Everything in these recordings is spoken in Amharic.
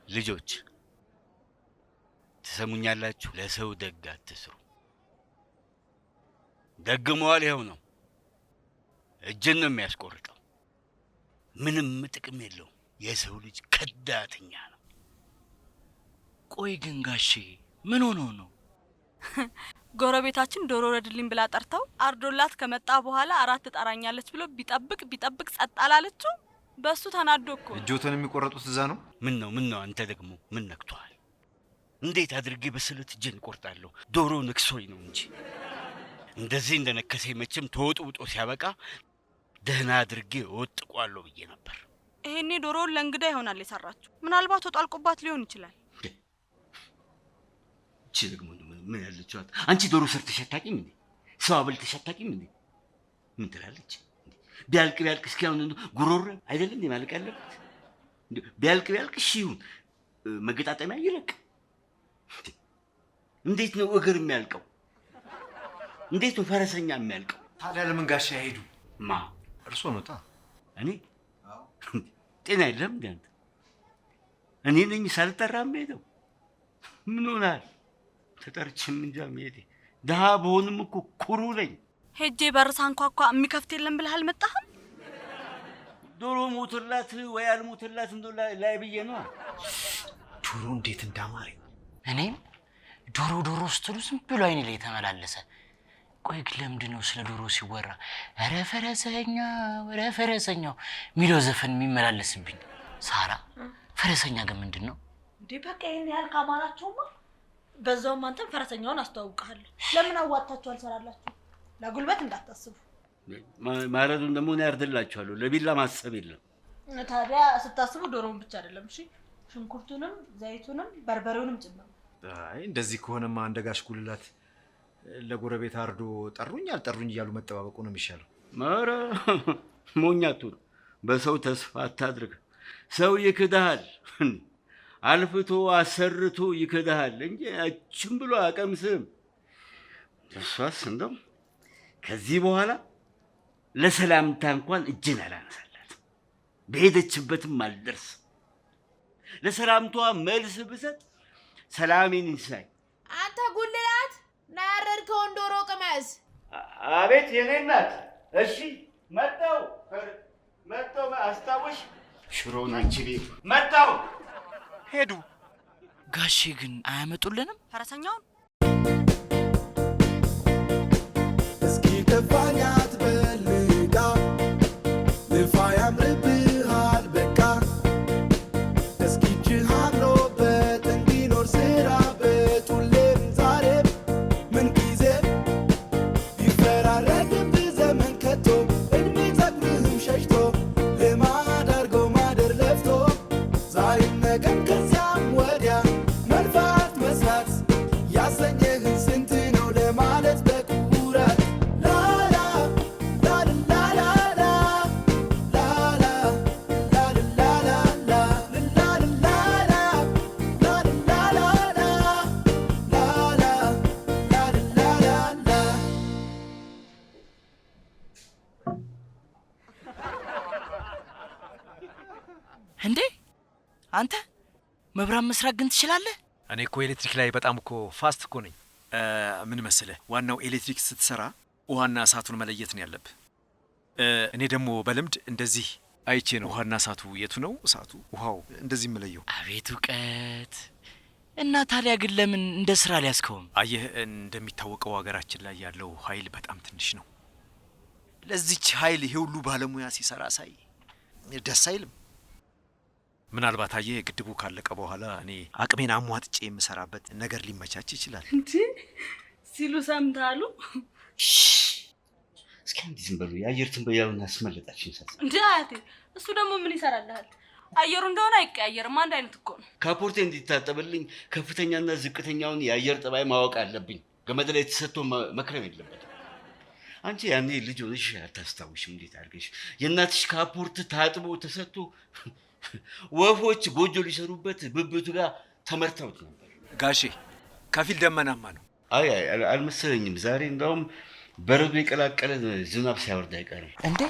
ልጆች ትሰሙኛላችሁ? ለሰው ደግ አትስሩ። ደግመዋል ይኸው ነው። እጅን ነው የሚያስቆርጠው። ምንም ጥቅም የለውም። የሰው ልጅ ከዳተኛ ነው። ቆይ ግን ጋሼ ምን ሆኖ ነው? ጎረቤታችን ዶሮ ረድልኝ ብላ ጠርተው አርዶላት ከመጣ በኋላ አራት ትጠራኛለች ብሎ ቢጠብቅ ጸጥ አላለችው። በሱ ተናዶ እኮ እጆትን የሚቆረጡት እዛ ነው። ምን ነው አንተ ደግሞ ምን ነክቷል? እንዴት አድርጌ በስለት እጄን ቆርጣለሁ? ዶሮ ነክሶኝ ነው እንጂ እንደዚህ እንደነከሰኝ መቼም ተወጥውጦ ሲያበቃ ደህና አድርጌ ወጥቋለሁ ብዬ ነበር። ይሄኔ ዶሮውን ለእንግዳ ይሆናል የሰራችው። ምናልባት ወጣልቆባት ሊሆን ይችላል። እቺ ደግሞ ምን ያለችው? አንቺ ዶሮ ሰርተሽ አታውቂም እንዴ? ሰው አበልተሽ አታውቂም እንዴ? ምን ትላለች? ቢያልቅ እስኪ አሁን ጉሮሮ አይደለም እንዴ ማለቅ ያለበት? ቢያልቅ እሺ ይሁን፣ መገጣጠሚያ ይለቅ። እንዴት ነው እግር የሚያልቀው? እንዴት ነው ፈረሰኛ የሚያልቀው? ታዲያ ለምን ጋሼ አይሄዱ? ማ እርሶ ነውታ? እኔ ጤና የለም እንዴ አንተ? እኔ ነኝ ሳልጠራ የምሄደው? ምን ሆናል? ተጠርቼም እንጃ መሄዴ። ድሀ በሆንም እኮ ኩሩ ነኝ። ሄጄ በር ሳንኳኳ የሚከፍት የለም ብለህ አልመጣህም? ዶሮ ሞትላት ወይ አልሞትላት እንደው ላይ ብዬ ነው። ዶሮ እንዴት እንዳማረኝ። እኔም ዶሮ ስትሉ ዝም ብሎ አይኔ ላይ ተመላለሰ። ቆይ ግን ለምንድን ነው ስለ ዶሮ ሲወራ ኧረ ፈረሰኛው ሚለው ዘፈን የሚመላለስብኝ? ሳራ ፈረሰኛ ግን ምንድን ነው እንዴ? በቃ ይሄን ያህል ካማራችሁማ በዛውም አንተም ፈረሰኛውን አስተዋውቀሃለሁ። ለምን አዋጣችሁ አልሰራላችሁ? ለጉልበት እንዳታስቡ። ማረዱን ደግሞ ነው ያርድላችኋለሁ። ለቢላ ማሰብ የለም። ታዲያ ስታስቡ ዶሮውን ብቻ አይደለም እሺ፣ ሽንኩርቱንም ዘይቱንም በርበሬውንም ጭምር። አይ እንደዚህ ከሆነማ እንደ ጋሽ ጉልላት ለጎረቤት አርዶ ጠሩኝ አልጠሩኝ እያሉ መጠባበቁ ነው የሚሻለው። ማራ ሞኛቱ በሰው ተስፋ አታድርግ። ሰው ይክዳሃል፣ አልፍቶ አሰርቶ ይክዳሃል እንጂ አችም ብሎ አቀምስም። እሷስ እንደው ከዚህ በኋላ ለሰላምታ እንኳን እጅን አላነሳላት፣ በሄደችበትም አልደርስ። ለሰላምቷ መልስ ብሰጥ ሰላሜን ይንሳይ። አንተ ጉልላት ና ያረድከውን ዶሮ ቅመስ። አቤት የኔ እናት። እሺ መጣው አስታውሽ። ሽሮውን አንቺ ቤት መጣው። ሄዱ። ጋሼ ግን አያመጡልንም ፈረሰኛውን? እስኪ ከፋኛት በልጋ ልፋ ያምርብሃል በቃ እስኪ እጅህ አምሮበት እንዲኖር ስራበት ሁሌም ዛሬም ምን ጊዜ ቢፈራረቅም ዘመን ከቶ እድሜ ጠግብህም ሸሽቶ ልማድ አድርገው ማደር ለፍቶ ዛሬም ነገም ከዚያም ወዲያ መልፋት መስራት ያሰኘህን ስንት ነው ለማለት በኩራት ላላ ላላላላ ላላ ላላላላ ላላላላ ላላላላ ላላላላ እንዴ? አንተ መብራት መስራት ግን ትችላለህ? እኔ እኮ ኤሌክትሪክ ላይ በጣም እኮ ፋስት እኮ ነኝ። ምን መሰለህ፣ ዋናው ኤሌክትሪክ ስትሰራ ውሃና እሳቱን መለየት ነው ያለብህ። እኔ ደግሞ በልምድ እንደዚህ አይቼ ነው ውሃና እሳቱ የቱ ነው እሳቱ ውሃው እንደዚህ የምለየው። አቤት እውቀት! እና ታዲያ ግን ለምን እንደ ስራ ሊያስከውም? አየህ፣ እንደሚታወቀው ሀገራችን ላይ ያለው ኃይል በጣም ትንሽ ነው። ለዚች ኃይል ይሄ ሁሉ ባለሙያ ሲሰራ ሳይ ደስ አይልም። ምናልባት አየህ ግድቡ ካለቀ በኋላ እኔ አቅሜን አሟጥጬ የምሰራበት ነገር ሊመቻች ይችላል እንዴ ሲሉ ሰምታሉ። እስኪ አንዴ ዝም በሉ። የአየር ትንበያውን አስመለጣችን ሰጥ እንዴ አያቴ፣ እሱ ደግሞ ምን ይሰራልሃል? አየሩ እንደሆነ አይቀያየርም፣ አንድ አይነት እኮ ነው። ካፖርቴ እንዲታጠብልኝ ከፍተኛና ዝቅተኛውን የአየር ጠባይ ማወቅ አለብኝ። ገመድ ላይ ተሰጥቶ መክረም የለበትም። አንቺ ያኔ ልጅ ሆነሽ አታስታውሽም? እንዴት አድርገሽ የእናትሽ ካፖርት ታጥቦ ተሰጥቶ ወፎች ጎጆ ሊሰሩበት ብብቱ ጋር ተመርተውት ነበር። ጋሼ ከፊል ደመናማ ነው። አይ አልመሰለኝም። ዛሬ እንደውም በረዶ የቀላቀለ ዝናብ ሳይወርድ አይቀርም። እንዴ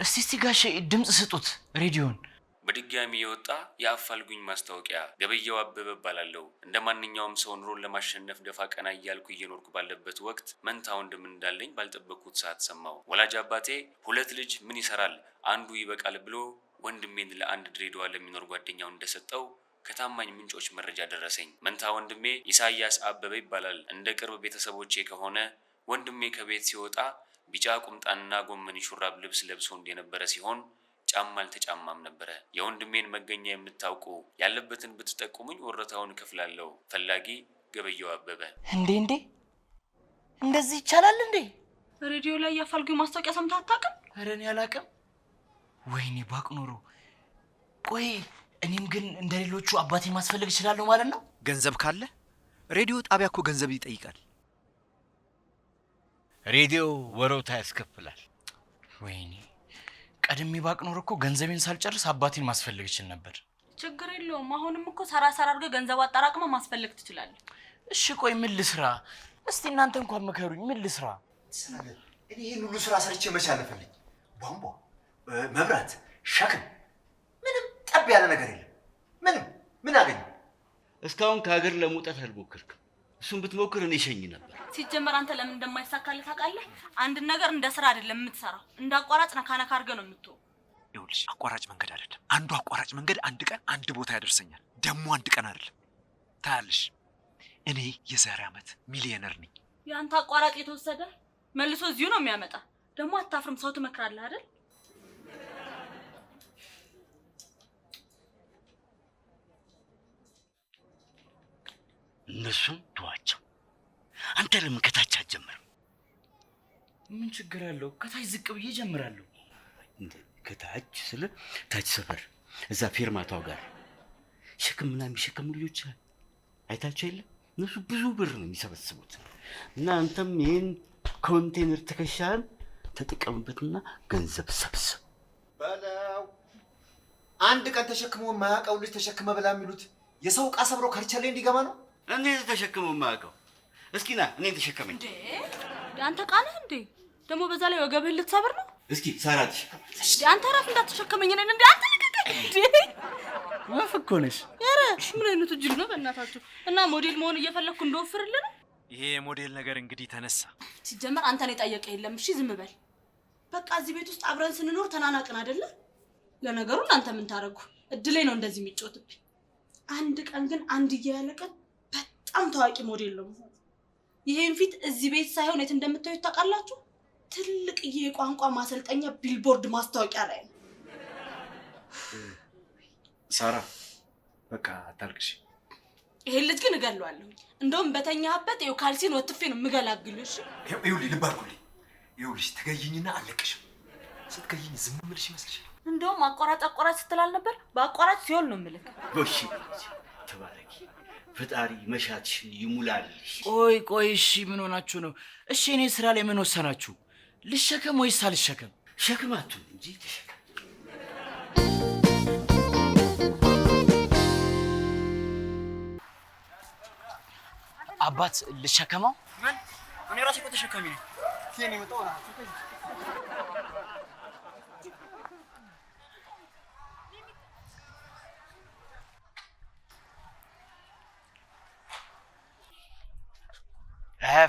እስቲ ጋሼ ድምጽ ስጡት ሬዲዮን። በድጋሚ የወጣ የአፋልጉኝ ማስታወቂያ። ገበያው አበበ እባላለሁ። እንደ ማንኛውም ሰው ኑሮን ለማሸነፍ ደፋ ቀና እያልኩ እየኖርኩ ባለበት ወቅት መንታ ወንድም እንዳለኝ ባልጠበቅኩት ሰዓት ሰማሁ። ወላጅ አባቴ 2 ልጅ ምን ይሰራል አንዱ ይበቃል ብሎ ወንድሜን ለአንድ ድሬዳዋ ለሚኖር ጓደኛው እንደሰጠው ከታማኝ ምንጮች መረጃ ደረሰኝ። መንታ ወንድሜ ኢሳያስ አበበ ይባላል። እንደ ቅርብ ቤተሰቦቼ ከሆነ ወንድሜ ከቤት ሲወጣ ቢጫ ቁምጣንና ጎመን ሹራብ ልብስ ለብሶ እንደነበረ ሲሆን ጫማ አልተጫማም ነበረ። የወንድሜን መገኛ የምታውቁ ያለበትን ብትጠቁሙኝ ወረታውን እከፍላለሁ። ፈላጊ ገበያው አበበ። እንዴ እንደዚህ ይቻላል እንዴ? ሬዲዮ ላይ የአፋልጉኝ ማስታወቂያ ሰምተህ አታውቅም? ኧረ እኔ አላውቅም። ወይኔ ባቅ ኖሮ። ቆይ እኔም ግን እንደሌሎቹ አባቴን ማስፈልግ እችላለሁ ማለት ነው? ገንዘብ ካለ ሬዲዮ ጣቢያ እኮ ገንዘብ ይጠይቃል። ሬዲዮ ወሮታ ያስከፍላል። ወይኔ ቀድሜ ባቅ ኖሮ እኮ ገንዘቤን ሳልጨርስ አባቴን ማስፈልግ እችል ነበር። ችግር የለውም። አሁንም እኮ ሰራ አድርገህ ገንዘብ አጠራቅመህ ማስፈልግ ትችላለህ። እሺ ቆይ ምን ልስራ? እስቲ እናንተ እንኳን ምከሩኝ። ምን ልስራ? እኔ ይሄን ሁሉ ስራ ሰርቼ መቼ አለፈልኝ? ቧንቧ፣ መብራት፣ ሸክም፣ ምንም ጠብ ያለ ነገር የለም። ምን አገኘ? እስካሁን ከሀገር ለመውጣት አልሞከርክም። እሱን ብትሞክር እኔ ሸኝ ነበር። ሲጀመር አንተ ለምን እንደማይሳካልህ ታውቃለህ? አንድ ነገር እንደ ስራ አይደለም የምትሰራው፣ እንደ አቋራጭ ነካነካ አድርገህ ነው የምትወው። ይኸውልሽ አቋራጭ መንገድ አይደለም። አንዱ አቋራጭ መንገድ አንድ ቀን አንድ ቦታ ያደርሰኛል። ደግሞ አንድ ቀን አይደለም። ታያለሽ፣ እኔ የዛሬ ዓመት ሚሊዮነር ነኝ። የአንተ አቋራጭ የተወሰደ መልሶ እዚሁ ነው የሚያመጣ። ደግሞ አታፍርም? ሰው ትመክራለህ አይደል? እነሱን ተዋቸው። አንተ ለምን ከታች አትጀምርም? ምን ችግር አለው? ከታች ዝቅ ብዬ ጀምራለሁ። ከታች ስለ ታች ሰፈር እዛ ፌርማታው ጋር ሸክም ምናምን የሚሸከሙ ልጆች አይታቸው የለም? እነሱ ብዙ ብር ነው የሚሰበስቡት። እና አንተም ይህን ኮንቴነር ትከሻህን ተጠቀምበትና ገንዘብ ሰብስብ በለው። አንድ ቀን ተሸክሞ የማያውቀው ልጅ ተሸክመ ብላ የሚሉት የሰው ዕቃ ሰብሮ ከርቸሌ እንዲገባ ነው። እንዴት ተሸክመው የማያውቀው? እስኪ ና እኔን ተሸከመኝ። እንዴ አንተ ቃል እንዴ ደግሞ በዛ ላይ ወገብህን ልትሰብር ነው? እስኪ ሳራ ተሸከመኝ። አንተ ራፍ እንዳትሸከመኝ ነኝ እንዴ አንተ ልቀቀኝ እንዴ! ወፍ እኮ ነሽ። ኧረ ምን አይነቱ ጅል ነው በእናታችሁ! እና ሞዴል መሆን እየፈለኩ እንደወፍርልህ ነው? ይሄ የሞዴል ነገር እንግዲህ ተነሳ። ሲጀመር አንተን የጠየቀ የለም። እሺ ዝም በል በቃ። እዚህ ቤት ውስጥ አብረን ስንኖር ተናናቅን አይደለ? ለነገሩ እናንተ ምን ታረጉ? እድሌ ነው እንደዚህ የሚጮትብኝ። አንድ ቀን ግን አንድዬ ያለቀን በጣም ታዋቂ ሞዴል ነው። ይሄን ፊት እዚህ ቤት ሳይሆን የት እንደምታዩት ታውቃላችሁ? ትልቅዬ የቋንቋ ማሰልጠኛ ቢልቦርድ ማስታወቂያ ላይ ነው። ሳራ በቃ አታልቅሽ። ይሄን ልጅ ግን እገለዋለሁ። እንደውም በተኛህበት ይኸው ካልሲን ወጥፌ ነው የምገላግልሽ። ይኸውልሽ ልብ አድርጉልኝ። ይኸውልሽ ትገይኝና አለቅሽም። ስትገይኝ ዝም ብልሽ ይመስልሻል? እንደውም አቋራጭ ስትላል ነበር። በአቋራጭ ሲሆን ነው የምልህ። ጎሽ ተባረኪ። ፈጣሪ መሻትሽን ይሙላልሽ። ቆይ እሺ ምን ሆናችሁ ነው? እሺ እኔ ስራ ላይ ምን ወሰናችሁ? ልሸከም ወይስ አልሸከም? ሸክማቱ እንጂ ተሸከም። አባት ልሸከመው? ምን? እኔ ራሴ እኮ ተሸካሚ ነኝ። ሲኔ መጣው ነው።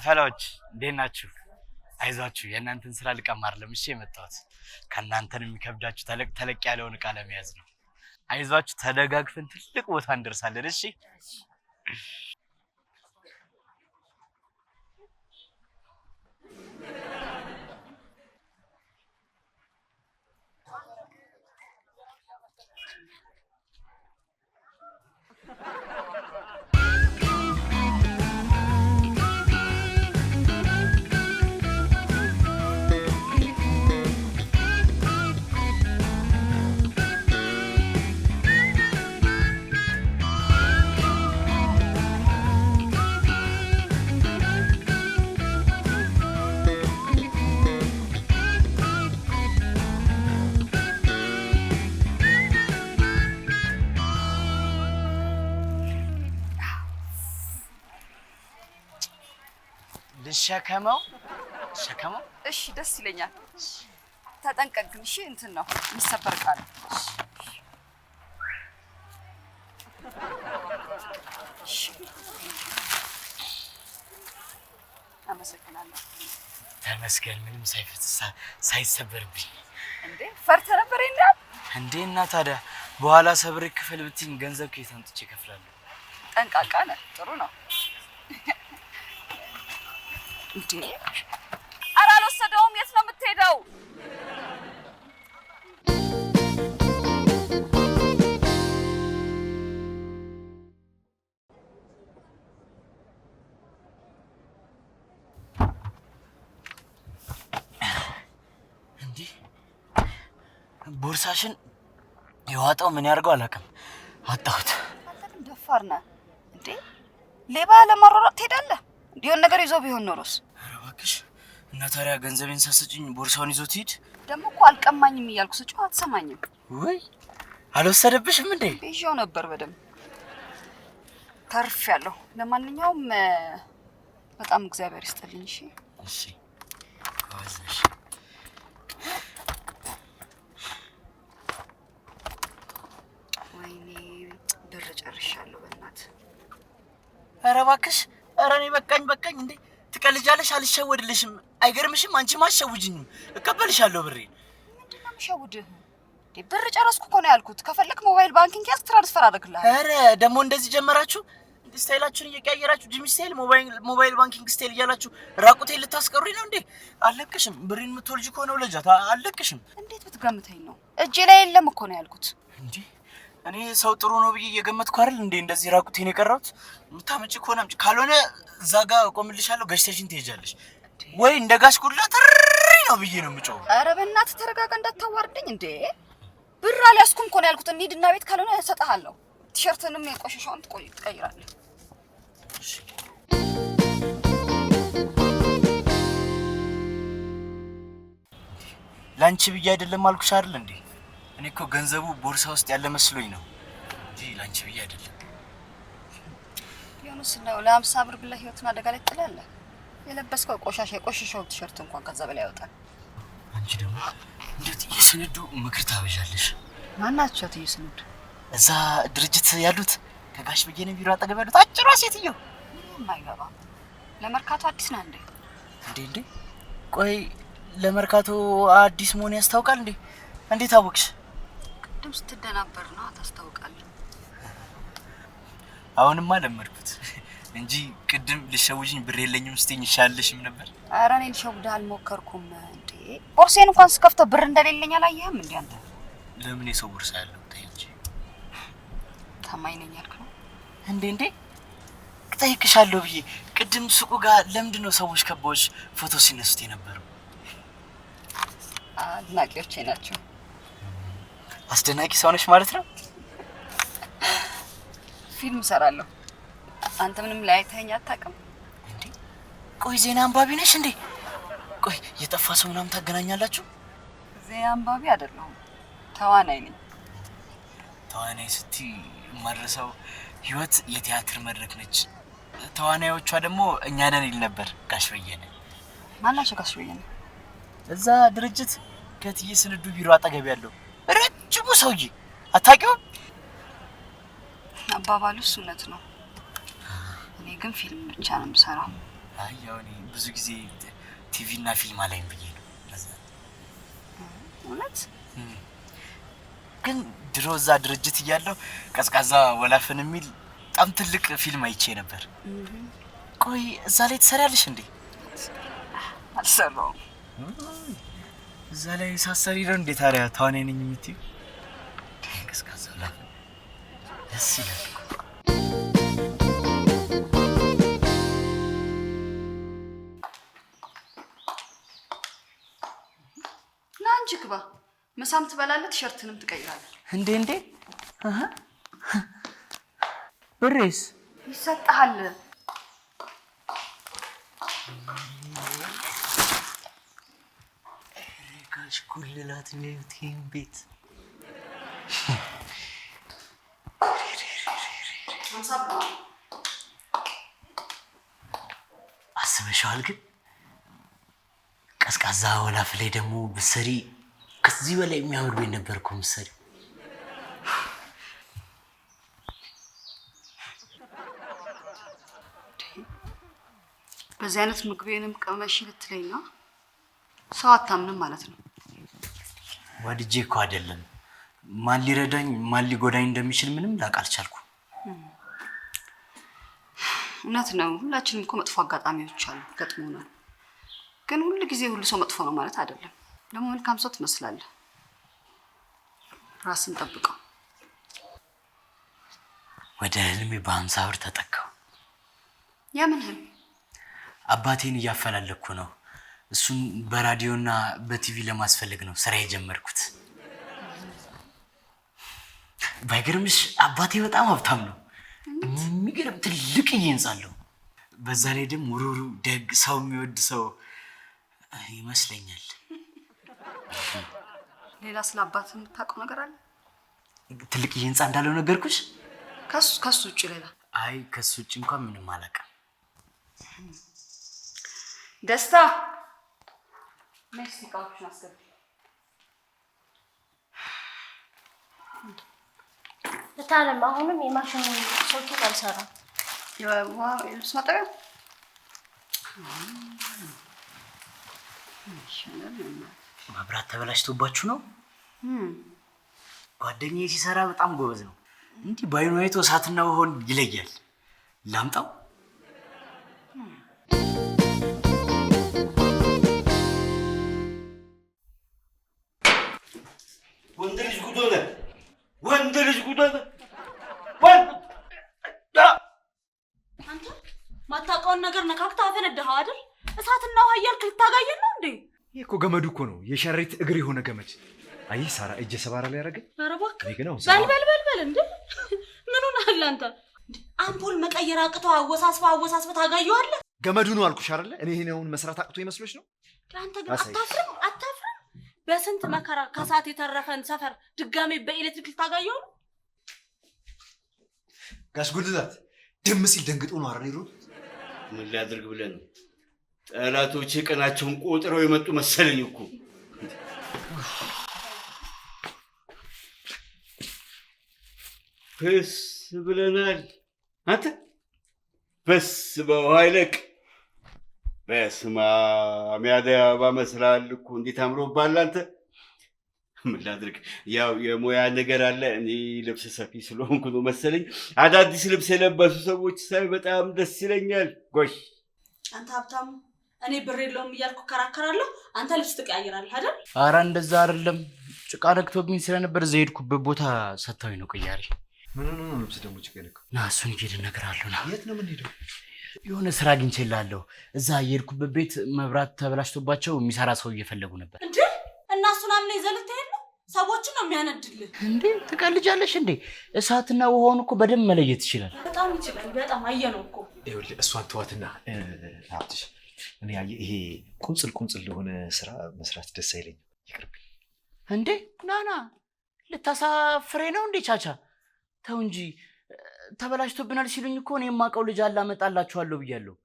ፈላዎች እንዴት ናችሁ? አይዟችሁ የእናንተን ስራ ልቀማር ለምሽ የመጣሁት ከእናንተን የሚከብዳችሁ ተለቅ ያለውን ዕቃ ለመያዝ ነው። አይዟችሁ ተደጋግፈን ትልቅ ቦታ እንደርሳለን። እሺ ልሸከመው? እሺ ደስ ይለኛል። ተጠንቀቅ ግን እሺ። እንትን ነው የሚሰበር ቃል። አመሰግናለሁ። ተመስገን ምንም ሳይሰበርብኝ። እንዴ ፈርተህ ነበር ይላል እንዴ? እና ታዲያ በኋላ ሰብሬ ክፈል ብትይኝ ገንዘብ ከየት አምጥቼ እከፍላለሁ? ጠንቃቃ ነህ። ጥሩ ነው። እንዴ ኧረ አልወሰደውም። የት ነው የምትሄደው? ቦርሳሽን የዋጣው ምን ያርገው አላውቅም፣ አጣሁት። አንተ ግን ደፋር ነህ እንዴ! ሌባ ለማሯሯጥ ትሄዳለህ? እንዲሆን ነገር ይዞ ቢሆን ኖሮስ? ኧረ እባክሽ እና ታዲያ ገንዘቤን ሳትሰጪኝ ቦርሳውን ይዞት ሂድ። ደግሞ እኮ አልቀማኝም እያልኩ ስጮህ አትሰማኝም። ወይ አልወሰደብሽም እንዴ? ይዤው ነበር በደምብ ተርፌያለሁ። ለማንኛውም በጣም እግዚአብሔር ይስጥልኝ። እሺ እሺ አወዝሽ ብር ጨርሻለሁ። በእናትህ ኧረ እባክሽ፣ ኧረ እኔ በቃኝ እንዴ! ትቀልጃለሽ፣ አልሸወድልሽም። አይገርምሽም? አንቺማ አትሸውጂኝም። እቀበልሻለሁ ብሬን። ምንድን ነው የምሸውድህ? ብር ጨረስኩ እኮ ነው ያልኩት። ከፈለክ ሞባይል ባንኪንግ ያዝ፣ ትራንስፈር አደርግልሃለሁ። ኧረ ደግሞ እንደዚህ ጀመራችሁ? ስታይላችሁን እየቀያየራችሁ ጂሚ ስታይል፣ ሞባይል ባንኪንግ ስታይል እያላችሁ ራቁቴን ልታስቀሩኝ ነው እንዴ? አልለቅሽም። ብሬን የምትወልጂ ከሆነ ውለጃት፣ አልለቅሽም። እንዴት ብትገምተኝ ነው? እጄ ላይ የለም እኮ ነው ያልኩት። እንዴ እኔ ሰው ጥሩ ነው ብዬ እየገመትኩ አይደል እንዴ እንደዚህ ራቁቴን የቀረሁት? የምታመጪ ከሆነ አምጪ፣ ካልሆነ እዛ ጋር እቆምልሻለሁ፣ ገሽተሽን ትሄጃለሽ። ወይ እንደ ጋሽ ኩላ ትሪ ነው ብዬ ነው የምጮኸው። ኧረ በእናትህ ተረጋጋ፣ እንዳታዋርደኝ እንዴ። ብር አልያዝኩም እኮ ነው ያልኩት። እንሂድና ቤት ካልሆነ እሰጥሃለሁ። ቲሸርትንም የቆሸሸውን ትቀይራለህ። ላንቺ ብዬ አይደለም አልኩሽ አይደል እንዴ? እኔ እኮ ገንዘቡ ቦርሳ ውስጥ ያለ መስሎኝ ነው እንጂ ላንቺ ብዬ አይደለም። ዮኑስ ነው ለ50 ብር ብለህ ህይወትን አደጋ ላይ ጥላለህ። የለበስከው የቆሸሸው ቲሸርት እንኳን ከዛ በላይ ያወጣል። አንቺ ደግሞ እንዴት የስንዱ ምክር ታበዣለሽ? ማናቸው ትይስኑድ? እዛ ድርጅት ያሉት ከጋሽ በየነ ቢሮ አጠገብ ያሉት አጭሯ ሴትዮ። የማይገባ ለመርካቶ አዲስ ነህ እንዴ? እንዴ ቆይ ለመርካቶ አዲስ መሆን ያስታውቃል እንዴ? እንዴት አወቅሽ? ቅድም ስትደናበር ነው ታስታውቃለህ። አሁንማ ለመድኩት እንጂ ቅድም ልሸውጂኝ ብር የለኝም ስትይኝ ይሻልሽም ነበር። ኧረ እኔ ልሸውድህ አልሞከርኩም እንዴ። ቦርሴን እንኳን ስከፍተው ብር እንደሌለኝ አላየህም እንዴ አንተ? ለምን የሰው ቦርሳ ያለው ታይጂ? ታማኝ ነኝ ያልክ ነው እንዴ? ጠይቅሻለሁ ብዬ ቅድም ሱቁ ጋር ለምንድን ነው ሰዎች ከቦች ፎቶ ሲነሱት የነበረው? አድናቂዎቼ ናቸው። አስደናቂ ሰው ነሽ ማለት ነው። ፊልም እሰራለሁ። አንተ ምንም ላይ አይተኸኝ አታውቅም እንዴ? ቆይ ዜና አንባቢ ነሽ እንዴ? ቆይ የጠፋ ሰው ምናምን ታገናኛላችሁ? ዜና አንባቢ አይደለሁም፣ ተዋናይ ነኝ። ተዋናይ ስትይ የማድረሰው ህይወት የቲያትር መድረክ ነች። ተዋናዮቿ ደግሞ እኛ ነን ይል ነበር ጋሽ በየነ። ማናቸው ጋሽ በየነ? እዛ ድርጅት ከትዬ ስንዱ ቢሮ አጠገብ ያለው ረጅሙ ሰውዬ አታውቂውም? አባባሉስ እውነት ነው። እኔ ግን ፊልም ብቻ ነው የምሰራው። አይ ያው እኔ ብዙ ጊዜ ቲቪ እና ፊልም አላይም ብዬ ነው። እውነት ግን ድሮ እዛ ድርጅት እያለሁ ቀዝቃዛ ወላፈን የሚል በጣም ትልቅ ፊልም አይቼ ነበር። ቆይ እዛ ላይ ትሰሪያለሽ እንዴ? አልሰራውም። እዛ ላይ ሳሰሪ ነው እንዴ ታዲያ ተዋናይ ነኝ የምትይው? ቀዝቃዛ ወላፈን ደስ ይላል። ናንቺ ግባ። ምሳም ትበላለህ፣ ቲሸርትንም ትቀይራለህ። እንዴ አሃ ብሬስ ይሰጣል። ጋሽ ኩልላት ነው ቲም ቤት አስበሽዋል? ግን ቀዝቃዛ ወላፍ ላይ ደግሞ ብትሰሪ ከዚህ በላይ የሚያምር ቤት ነበር እኮ የምትሰሪው። በዚህ አይነት ምግቤንም ቀመሽ ልትለኝ ነው? ሰው አታምንም ማለት ነው። ወድጄ እኮ አይደለም። ማን ሊረዳኝ ማን ሊጎዳኝ እንደሚችል ምንም ላውቅ አልቻልኩም። እውነት ነው። ሁላችንም እኮ መጥፎ አጋጣሚዎች አሉ ገጥሞናል። ግን ሁሉ ጊዜ ሁሉ ሰው መጥፎ ነው ማለት አይደለም። ደግሞ መልካም ሰው ትመስላለህ። ራስን ጠብቀው። ወደ ህልሜ በ50 ብር ተጠጋሁ። የምን ህልም? አባቴን እያፈላለኩ ነው። እሱን በራዲዮና በቲቪ ለማስፈልግ ነው ስራ የጀመርኩት። ባይገርምሽ አባቴ በጣም ሀብታም ነው። የሚገርም ትልቅ ህንጻ አለው። በዛ ላይ ደግሞ ሩሩ፣ ደግ፣ ሰው የሚወድ ሰው ይመስለኛል። ሌላ ስለ አባት የምታውቀው ነገር አለ? ትልቅ ህንጻ እንዳለው ነገርኩሽ። ከሱ ውጭ ሌላ? አይ ከሱ ውጭ እንኳን ምንም አላውቅም። ደስታ ሜክሲኮ እቃዎችን አስገቢ። ለታለም አሁንም የማሽኑ ሶኬት አልሰራም። የልብስ ማጠቢያ መብራት ተበላሽቶባችሁ ነው? ጓደኛዬ ሲሰራ በጣም ጎበዝ ነው። እንዲህ ባይኑ አይቶ እሳትና ውሃውን ይለያል። ላምጣው? ወንድ ልጅ ጉድ ሆነ። ወንድ ልጅ ጉድ ሆነ። አንተ ማታውቀውን ነገር ነካክተህ አፈነዳኸው አይደል? እሳትና ውሃ እያልክ ልታጋየን ነው እንዴ? ይሄ እኮ ገመዱ እኮ ነው፣ የሸረሪት እግር የሆነ ገመድ። አይ ሳራ እጀ ሰባራ ላይ ያደረገ። ኧረ እባክህ ግን አሁን በል እንዴ! ምን ሆነሃል አንተ? አምፖል መቀየር አቅቶ አወሳስበህ ታጋየዋለህ? ገመዱ ነው አልኩሽ አይደለ? እኔ ይሄን አሁን መስራት አቅቶ ይመስሎሽ ነው? አንተ ግን አታፍርም? በስንት መከራ ከሰዓት የተረፈን ሰፈር ድጋሜ በኤሌክትሪክ ልታጋየው ነው? ጋሽ ጉልላት ደም ሲል ደንግጦ ነው አይደል? ይሩ ምን ሊያደርግ ብለን ነው? ጠላቶቼ ቀናቸውን ቆጥረው የመጡ መሰለኝ እኮ። በስ ብለናል። አንተ በስ በውሃ ይለቅ። በስመ አብ የአደይ አበባ መስላል እኮ። እንዴት አምሮብሃል አንተ። ምን ላድርግ፣ ያው የሙያ ነገር አለ። እኔ ልብስ ሰፊ ስለሆንኩ ነው መሰለኝ አዳዲስ ልብስ የለበሱ ሰዎች ሳይ በጣም ደስ ይለኛል። ጎሽ አንተ ሀብታሙ፣ እኔ ብር የለውም እያልኩ እከራከራለሁ፣ አንተ ልብስ ትቀያይራለህ አይደል? ኧረ እንደዛ አይደለም። ጭቃ ነክቶብኝ ስለነበር እዛ የሄድኩበት ቦታ ሰጥተውኝ ነው ቅያሬ። ምን ነው ልብስ ደግሞ ጭቃ ነክ? ና እሱን ሄደን እነግርሃለሁ። ና። የት ነው የምንሄደው? የሆነ ስራ አግኝቼልሃለሁ። እዛ የሄድኩበት ቤት መብራት ተበላሽቶባቸው የሚሰራ ሰው እየፈለጉ ነበር። እንዴ እና እሱን አምነህ ይዘህ ልትሄድ ነው? ሰዎችን ነው የሚያነድልህ እንዴ? ትቀልጃለሽ እንዴ? እሳትና ውሃውን እኮ በደንብ መለየት ይችላል። በጣም ይችላል። በጣም አየነው እኮ። ይኸውልህ እሷን ተዋትና ሀብትሽ፣ እኔ ይሄ ቁንጽል ለሆነ ስራ መስራት ደስ አይለኝም። ይቅርብኝ። እንዴ ናና ልታሳፍሬ ነው እንዴ? ቻቻ ተው እንጂ። ተበላሽቶብናል ሲሉኝ እኮ እኔ የማውቀው ልጅ አለ አመጣላችኋለሁ ብያለሁ።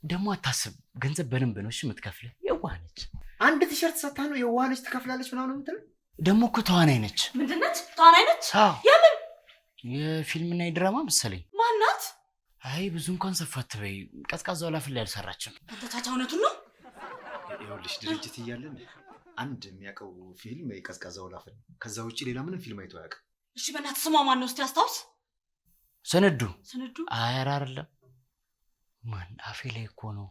ደግሞ አታስብ፣ ገንዘብ በደንብ ነው እሺ የምትከፍልህ። የዋህ ነች። አንድ ቲሸርት ሰታ ነው የዋህ ነች ትከፍላለች ምናምን የምትለው። ደግሞ እኮ ተዋናይ ነች። ምንድን ነች? ተዋናይ ነች? የምን የፊልምና የድራማ መሰለኝ። ማናት? አይ ብዙ እንኳን ሰፋ አትበይ። ቀዝቃዛው ላፍል ላይ አልሰራችም። አንተ ቻቻ እውነቱን ነው? ይኸውልሽ ድርጅት እያለን አንድ የሚያውቀው ፊልም የቀዝቃዛው ላፍል፣ ከዛ ውጭ ሌላ ምንም ፊልም አይቶ አያውቅም። እሺ በእናትህ ስሟ ማን ነው እስቲ አስታውስ። ስንዱ። አይ አይደለም። ማን አፌ ላይ እኮ ነው።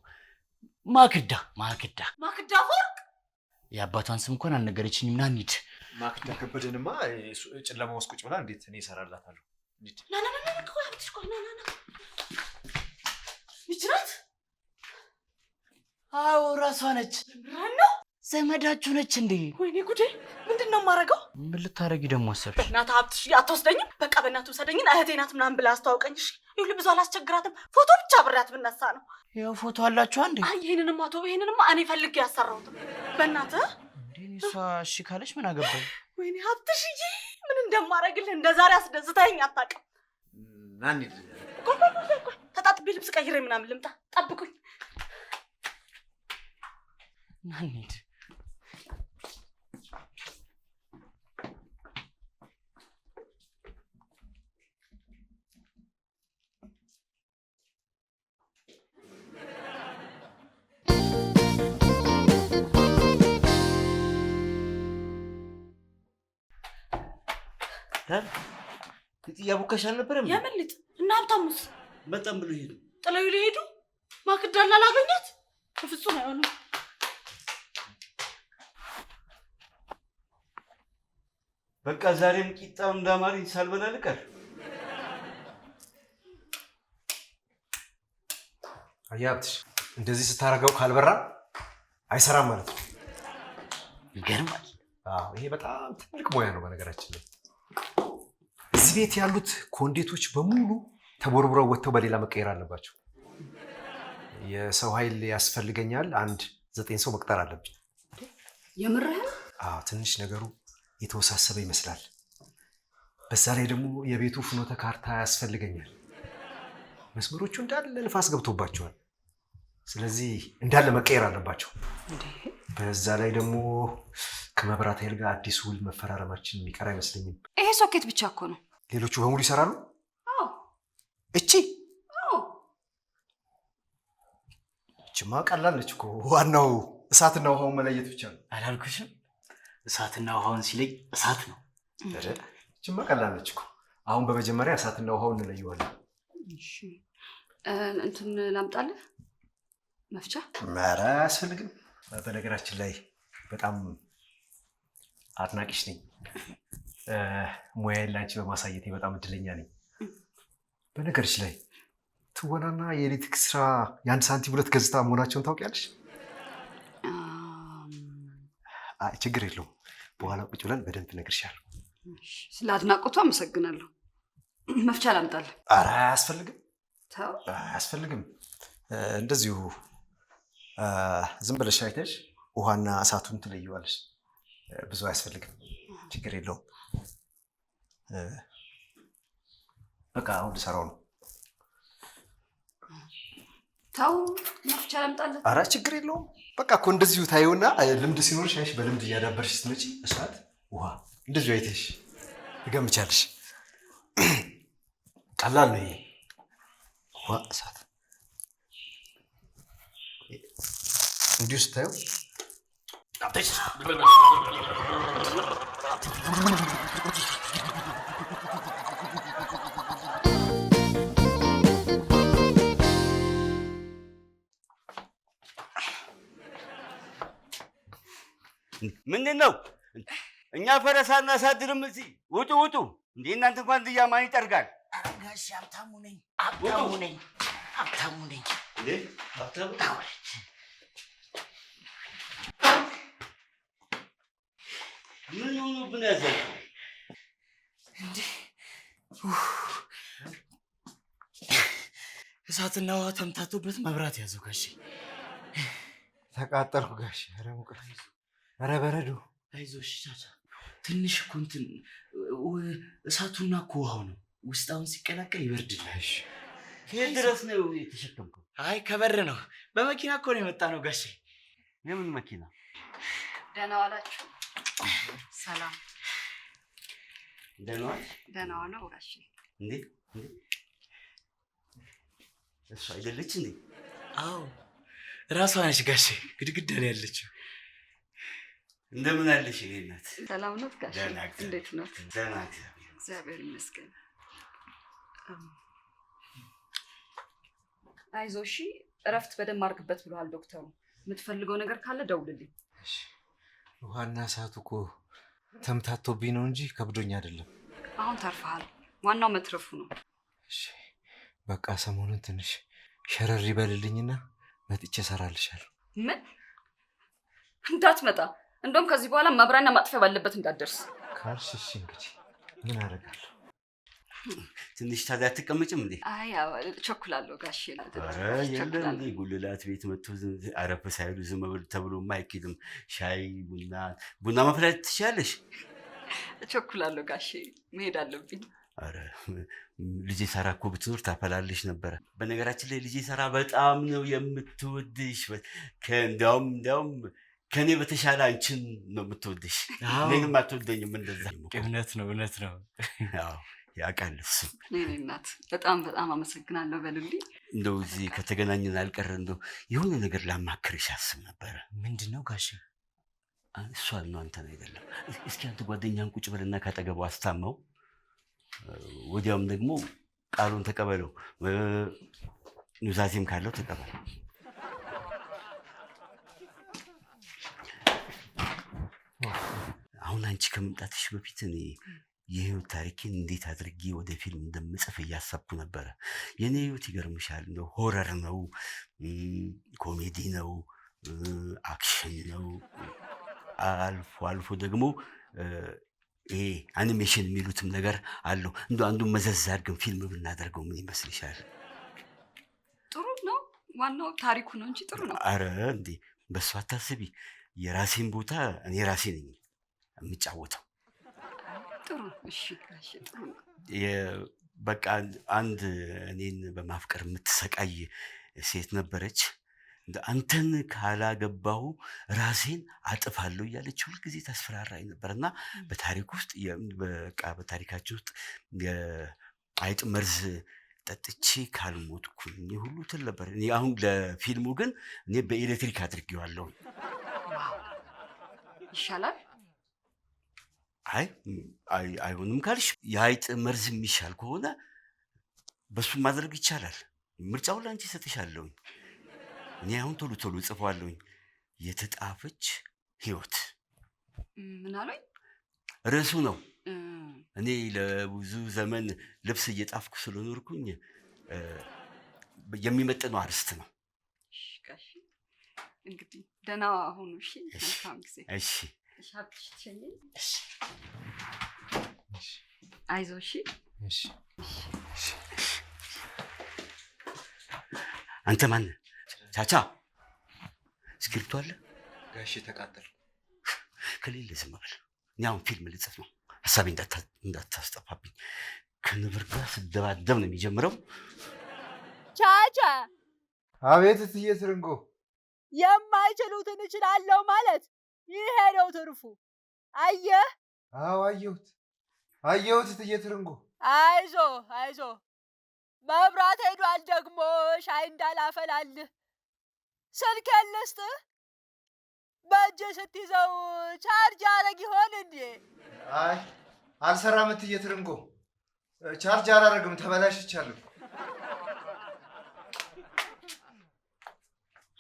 ማክዳ ወርቅ። የአባቷን ስም እንኳን አልነገረችኝም። ና እንሂድ። ማክዳ ከበደንማ ጨለማ ውስጥ ቁጭ ብላ እንዴት እኔ እሰራላታለሁ? ና ይህች ናት? አዎ ራሷ ነች። ነው ዘመዳችሁ ነች እንዴ? ወይኔ ጉዴ! ምንድን ነው የማደርገው? ምን ልታረጊ ደግሞ አሰብሽ? በእናትህ ሀብትሽ አትወስደኝም? በቃ በእናትህ ውሰደኝን። እህቴ ናት ምናምን ብለህ አስተዋውቀኝ። እሺ ይኸውልህ ብዙ አላስቸግራትም። ፎቶ ብቻ ብሬያት ብነሳ ነው። ያው ፎቶ አላችሁ አንዴ? አይ ይሄንንማ እኔ ፈልጌ ያሰራሁት በእናትህ። እንዴ እሷ እሺ ካለች ምን አገባኝ? ወይኔ ሀብትሽዬ ምን እንደማደርግልህ እንደዛሬ አስደስታኝ አታውቅም። ናኒ ተጣጥቤ ልብስ ቀይሬ ምናምን ልምጣ። ጠብቁኝ። ናኒ ልጥ እያቦካሽ አልነበረም? የምን ልጥ? እና ሀብታሙስ? በጣም ብሎ ሄዱ። ጥለው ሊሄዱ ማክዳና ላገኛት በፍጹም አይሆንም። በቃ ዛሬም ቂጣው እንዳማረኝ ሳልበላ ልቀር። አያብትሽ እንደዚህ ስታረገው ካልበራ አይሰራም ማለት ነው። ይገርማል። አዎ ይሄ በጣም ትልቅ ሙያ ነው። በነገራችን ላይ እዚህ ቤት ያሉት ኮንዴቶች በሙሉ ተቦርቡረው ወጥተው በሌላ መቀየር አለባቸው። የሰው ኃይል ያስፈልገኛል። 9 ሰው መቅጠር አለብኝ። የምርህን? አዎ ትንሽ ነገሩ የተወሳሰበ ይመስላል። በዛ ላይ ደግሞ የቤቱ ፍኖተ ካርታ ያስፈልገኛል። መስመሮቹ እንዳለ ንፋስ ገብቶባቸዋል። ስለዚህ እንዳለ መቀየር አለባቸው። በዛ ላይ ደግሞ ከመብራት ኃይል ጋር አዲስ ውል መፈራረማችን የሚቀር አይመስለኝም። ይሄ ሶኬት ብቻ እኮ ነው። ሌሎቹ በሙሉ ይሰራሉ? አዎ። እቺ? አዎ። እቺማ ቀላል ነች እኮ። ዋናው እሳትና ውሃውን መለየት ብቻ ነው። አላልኩሽም? እሳትና ውሃውን ሲለይ እሳት ነው። እቺማ ቀላል ነች እኮ። አሁን በመጀመሪያ እሳትና ውሃውን እንለየዋለን። እሺ እንትን ላምጣልህ መፍቻ? ኧረ አያስፈልግም። በነገራችን ላይ በጣም አድናቂሽ ነኝ። ሙያዬን ላንቺ በማሳየቴ በጣም እድለኛ ነኝ። በነገርሽ ላይ ትወናና የኤሌክትሪክ ስራ የ1 ሳንቲም 2 ገጽታ መሆናቸውን ታውቂያለሽ? ችግር የለውም። በኋላ ቁጭ ብለን በደንብ እነግርሻለሁ። ስለ አድናቆቱ አመሰግናለሁ። መፍቻ ላምጣልህ? ኧረ አያስፈልግም። ተው አያስፈልግም። እንደዚሁ ዝም ብለሽ አይተሽ ውሃና እሳቱን ትለየዋለሽ። ብዙ አያስፈልግም። ችግር የለውም። በቃ አሁን ልሰራው ነው። ተው መፍቻ ላምጣልህ? ኧረ ችግር የለውም። በቃ እኮ እንደዚሁ ታየውና ልምድ ሲኖርሽ አይሽ በልምድ እያዳበርሽ ስትመጪ እሳት፣ ውሃ እንደዚሁ አይተሽ ትገምቻለሽ። ቀላል ነው ይሄ። ውሃ፣ እሳት እንዲሁ ስታየው ምንድን ነው? እኛ ፈረስ አናሳድርም እዚህ። ውጡ ውጡ! እንዴ እናንተ እንኳን ልያ ማን ይጠርጋል? ጋሽ ሀብታሙ ነኝ። ሀብታሙ ነኝ። ሀብታሙ ነኝ። እንዴ ሀብታሙ ምን ሆኖብን ያዘው? እንዴ እሳትና ውሃ ተምታቶበት መብራት ያዘው ጋሼ። ተቃጠልኩ ጋሼ። ኧረ ሙቀት! ኧረ በረዶ! አይዞሽ ቻቻ። ትንሽ እኮ እንትን እሳቱና እኮ ውሃው ነው ውስጥ አሁን ሲቀላቀል ይበርድልሃል። ከየት ድረስ ነው የተሸከምከው? አይ ከበር ነው። በመኪና እኮ ነው የመጣ ነው ጋሼ። የምን መኪና? ደህና ዋላችሁ? ሰላም። ደህና ዋል? ደህና ዋለው ጋሼ። እንዴ እሷ አይደለች እንዴ? አዎ ራሷ ነች ጋሼ፣ ግድግዳ ላይ ያለችው። እንደምን አለሽ የኔ እናት? ሰላም ነው ጋሼ? እንዴት ነው? ደህና እግዚአብሔር ይመስገን። አይዞህ እሺ፣ እረፍት በደንብ አድርግበት ብለዋል ዶክተሩ። የምትፈልገው ነገር ካለ ደውልልኝ። ውሃና እሳቱ እኮ ተምታቶብኝ ነው እንጂ ከብዶኝ አይደለም። አሁን ተርፈሃል። ዋናው መትረፉ ነው። እሺ በቃ ሰሞኑን ትንሽ ሸረር ይበልልኝና መጥቼ እሰራልሻለሁ። ምን? እንዳትመጣ። እንደውም ከዚህ በኋላ መብራና ማጥፊያ ባለበት እንዳትደርስ ካልሽ እሺ። እንግዲህ ምን አደርጋለሁ? ትንሽ ታዲያ አትቀመጭም እንዴ? አይ ቸኩላለሁ ጋሼ። ኧረ የለም እንዴ ጉልላት ቤት መጥቶ አረፍ ሳይሉ ዝም ተብሎማ አይኬድም። ሻይ ቡና መፍላት ትችያለሽ? ቸኩላለሁ ጋሼ፣ መሄድ አለብኝ። ኧረ ልጄ ሳራ እኮ ብትኖር ታፈላልሽ ነበረ። በነገራችን ላይ ልጄ ሳራ በጣም ነው የምትወድሽ። እንዲያውም ከኔ በተሻለ አንቺን ነው የምትወድሽ። እኔንም አትወደኝም እንደዛ። እውነት ነው እውነት ነው። ያውቃል እሱ። እኔ እናት በጣም አመሰግናለሁ በሉልኝ። እንደው እዚህ ከተገናኘን አልቀረ እንደው የሆነ ነገር ላማክርሽ አስብ ነበረ። ምንድን ነው ጋሼ? እሷን ነው አንተን አይደለም። እስኪ አንተ ጓደኛህን ቁጭ በልና ካጠገቡ አስታመው። ወዲያውም ደግሞ ቃሉን ተቀበለው፣ ኑዛዜም ካለው ተቀበል። አሁን አንቺ ከመምጣትሽ በፊት እኔ የህይወት ታሪኬን እንዴት አድርጌ ወደ ፊልም እንደምጽፍ እያሰብኩ ነበረ። የኔ ህይወት ይገርምሻል፣ እንደው ሆረር ነው፣ ኮሜዲ ነው፣ አክሽን ነው፣ አልፎ አልፎ ደግሞ ይሄ አኒሜሽን የሚሉትም ነገር አለው። እንደ አንዱን መዘዝ አድርገን ፊልም ብናደርገው ምን ይመስልሻል? ጥሩ ነው። ዋናው ታሪኩ ነው እንጂ ጥሩ ነው። አረ እንዴ በሱ አታስቢ። የራሴን ቦታ እኔ ራሴ ነኝ የምጫወተው። ጥሩ እሺ፣ እሺ ጥሩ ነው። በቃ አንድ እኔን በማፍቀር የምትሰቃይ ሴት ነበረች። አንተን ካላገባሁ ራሴን አጥፋለሁ እያለች ሁልጊዜ ታስፈራራኝ ነበር እና በታሪክ ውስጥ በቃ በታሪካችን ውስጥ የአይጥ መርዝ ጠጥቼ ካልሞትኩኝ ሁሉ ትል ነበር። እኔ አሁን ለፊልሙ ግን እኔ በኤሌክትሪክ አድርጌዋለሁ። ይሻላል? አይሆንም ካልሽ የአይጥ መርዝ የሚሻል ከሆነ በሱ ማድረግ ይቻላል። ምርጫውን ለአንቺ እሰጥሻለሁኝ። እኔ አሁን ቶሎ ቶሎ ጽፏለሁኝ። የተጣፈች ህይወት ምን አለኝ? ርዕሱ ነው። እኔ ለብዙ ዘመን ልብስ እየጣፍኩ ስለኖርኩኝ የሚመጥነው አርዕስት ነው። እሺ እንግዲህ ደህና ሁኑ። እሺ መልካም ጊዜ። እሺ አይዞህ። እሺ አንተ ማን ቻቻ? እስክሪብቶ አለ? ጋሼ ተቃጠል። ከሌለ ዝም በል። እኔ አሁን ፊልም ልጽፍ ነው። ሀሳቤ እንዳታስጠፋብኝ። ከነብር ጋር ስደባደብ ነው የሚጀምረው። ቻቻ። አቤት እትዬ ትርንጎ። የማይችሉትን እችላለሁ ማለት ይሄ ነው ትርፉ። አየህ? አዎ አየሁት እትዬ ትርንጎ። አይዞ መብራት ሄዷል። ደግሞ ሻይ እንዳላፈላልህ ስልኬን ልስጥህ። በእጅ ስትይዘው ቻርጅ አረግ ይሆን እንዴ? አይ አልሰራም እትዬ ትርንጎ። ቻርጅ አላረግም፣ ተበላሽቻለሁ።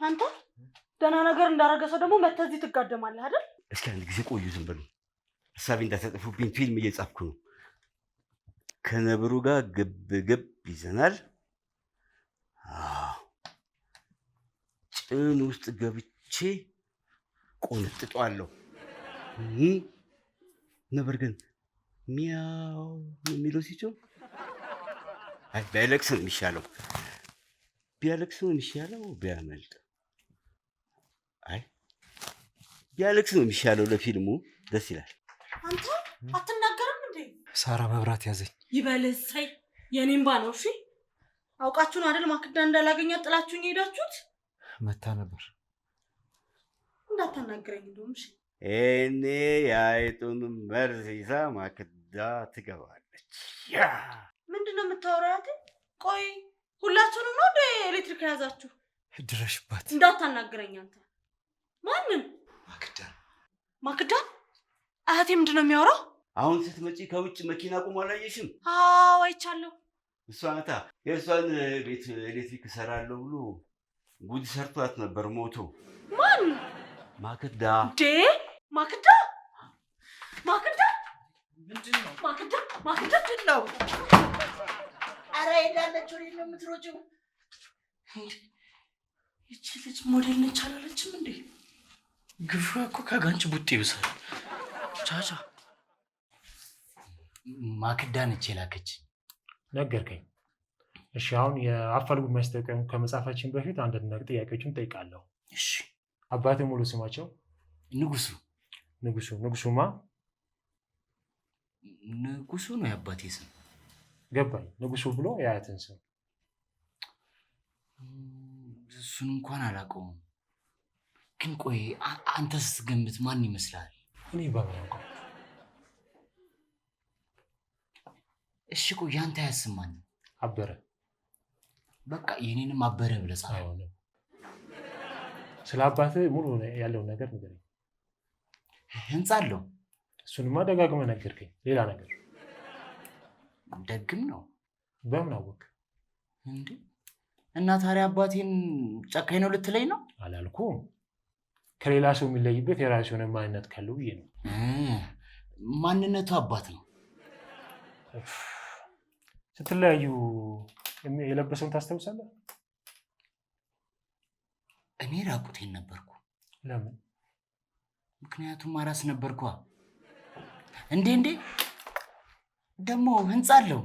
አንተ ደህና ነገር እንዳረገ ሰው ደግሞ መተህ እዚህ ትጋደማለህ አይደል? እስኪ አንድ ጊዜ ቆዩ፣ ዝም በሉ። ሀሳቤ እንዳታጠፉብኝ። ፊልም እየጻፍኩ ነው። ከነብሩ ጋር ግብ ይዘናል። ጭን ውስጥ ገብቼ ቆንጥጧለሁ። ነብር ግን ሚያው የሚለው ሲጮህ ቢያለቅስ ነው የሚሻለው። ቢያለቅስ ነው የሚሻለው። ቢያመልጥ ቢያለቅስ ነው የሚሻለው። ለፊልሙ ደስ ይላል። አንተ አትናገርም እንዴ? ሳራ መብራት ያዘኝ። ይበልሰይ የኔም ባ ነው። እሺ አውቃችሁ ነው አይደል ማክዳ እንዳላገኛት ጥላችሁኝ ሄዳችሁት? መታ ነበር። እንዳታናግረኝ እንደውም። እሺ እኔ የአይጡን መርዝ ይዛ ማክዳ ትገባለች። ምንድን ነው የምታወራው? ቆይ ሁላችሁንም ነው እንደ ኤሌክትሪክ የያዛችሁ? ድረሽባት። እንዳታናግረኝ አንተ። ማንን? ማክዳን? እህቴ ምንድን ነው የሚያወራው? አሁን ስትመጪ ከውጭ መኪና ቆሞ አላየሽም? አዎ አይቻለሁ። እሷ ናታ። የእሷን ቤት ኤሌክትሪክ እሰራለሁ ብሎ ጉድ ሰርቷት ነበር ሞቶ። ማን? ማክዳ። ማክዳ ምንድን ነው? ማክዳ ምንድን ነው? ኧረ ሄዳለች። ወዴት ነው የምትሮጪው? ይቺ ልጅ ሞዴል ነች አላለችም እንዴ? ግፏ እኮ ከጋንጭ ቡጤ ይብሳል። ቻቻ ማክዳ ነች የላከች። ነገርከኝ። እሺ አሁን የአፋልጉኝ ማስታወቂያውን ከመጻፋችን በፊት አንዳንድ ጥያቄዎችን ጠይቃለሁ። እሺ። አባትህ ሙሉ ስማቸው? ንጉሱ። ንጉሱማ? ንጉሱ ነው የአባቴ ስም። ገባኝ። ንጉሱ ብሎ የአያትን ስም? እሱን እንኳን አላውቀውም። ግን ቆይ አንተ ስትገምት ማን ይመስላል? እኔ በምን አውቀው? እሺ ቆይ ያንተ አያስም ማን? አበረ። በቃ የኔንም አበረ ብለህ ጻፍ። አይሆንም። ስለ አባትህ ሙሉ ያለውን ነገር ንገረኝ። ህንጻ አለው። እሱንማ ደጋግመህ ነገርከኝ። ሌላ ነገር? ደግም ነው። በምን አወቅ እንዴ? እና ታዲያ አባቴን ጨካኝ ነው ልትለኝ ነው? አላልኩም። ከሌላ ሰው የሚለይበት የራሱ የሆነ ማንነት ካለው ብዬ ነው። ማንነቱ አባት ነው። ስትለያዩ የለበሰውን ታስታውሳለህ? እኔ ራቁቴን ነበርኩ። ለምን? ምክንያቱም አራስ ነበርኳ። እንዴ ደግሞ ህንጻ አለው።